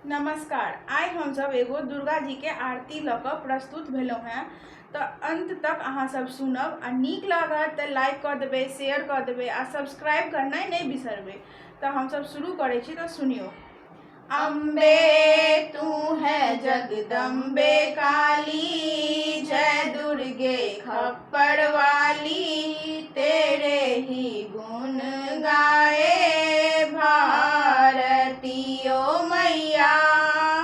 नमस्कार। आइ हम सब एगो दुर्गा जी के आरती लऽ कऽ प्रस्तुत भेलहुँ हैं। तऽ अंत तक अहाँ सब सुनब आ नीक लागत तऽ लाइक कऽ देबै, शेयर कऽ देबै आ सब्सक्राइब करनाइ नहि बिसरबै। तऽ हम सब शुरू करै छी, तऽ सुनियो। अम्बे तू है जगदम्बे काली, जय दुर्गे खप्पर वाली, तेरे ही गुण गाए भारती ओ मैया,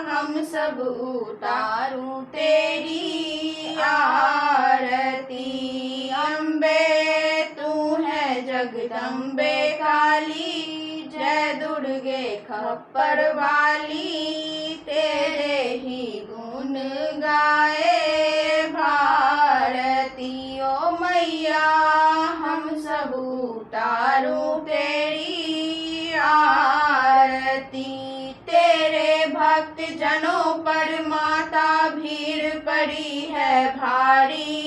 हम सब उतारूं तेरी आरती। अम्बे तू है जगदम्बे काली, जय दुर्गे खप्पर वाली, तेरे ही गुण गाए भारती ओ मैया, हम सब उतारूं तेरी आरती। तेरे भक्त जनों पर माता भीड़ पड़ी है भारी,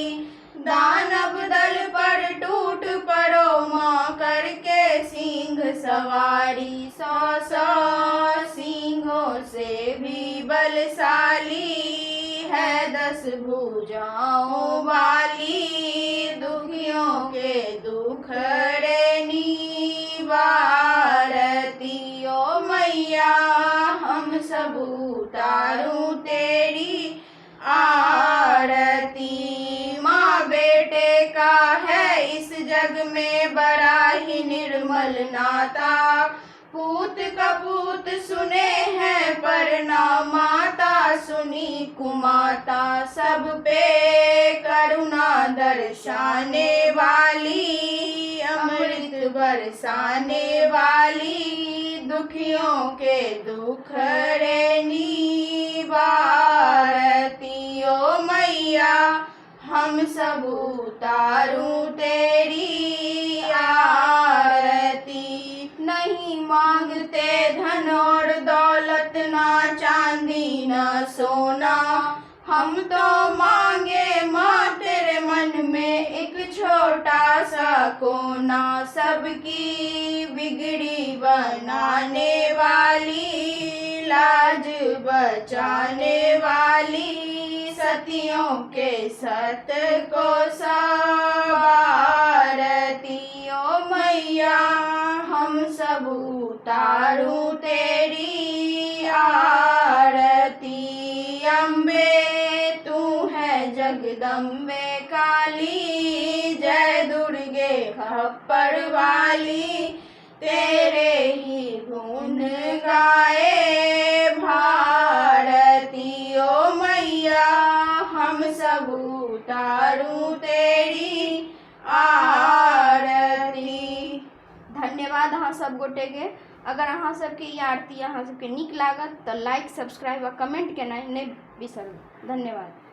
दानव दल पर टूट पड़ो माँ करके सिंह सवारी। 100 सिंहों से भी बलशाली है 10 भुजाओं वाली, दुखियों के दुखड़े निवारती ओ मैया, हम सब उतारूं तेरी आरती। माँ बेटे का है इस जग में बड़ा ही निर्मल नाता, पूत कपूत सुने हैं पर ना माता सुनी कुमाता, सब पे करुणा दर्शाने वाली, अमृत बरसाने वाली, दुखियों के दुखड़े निवारती ओ मैया, हम सब उतारूं तेरी आरती। नहीं मांगते धन और दौलत, ना चांदी ना सोना, हम तो मांगे माँ तेरे मन में एक छोटा सा कोना, सबकी बिगड़ी बनाने वाली, लाज बचाने वाली, सतियों के सत को संवारती ओ मैया, हम सब उतारूं तेरी आरती। अम्बे तू है जगदम्बे काली, जय दुर्गे खप्पर वाली, तेरे ही गुण गाए भारती ओ मैया, हम सब उतारूं तेरी आरती। धन्यवाद अहाँ सब गोटे के। अगर अहाँ सबके ई आरती अहाँ सबके नीक लागत तऽ लाइक, सब्सक्राइब आ कमेंट केनाइ नहि बिसरबै। धन्यवाद।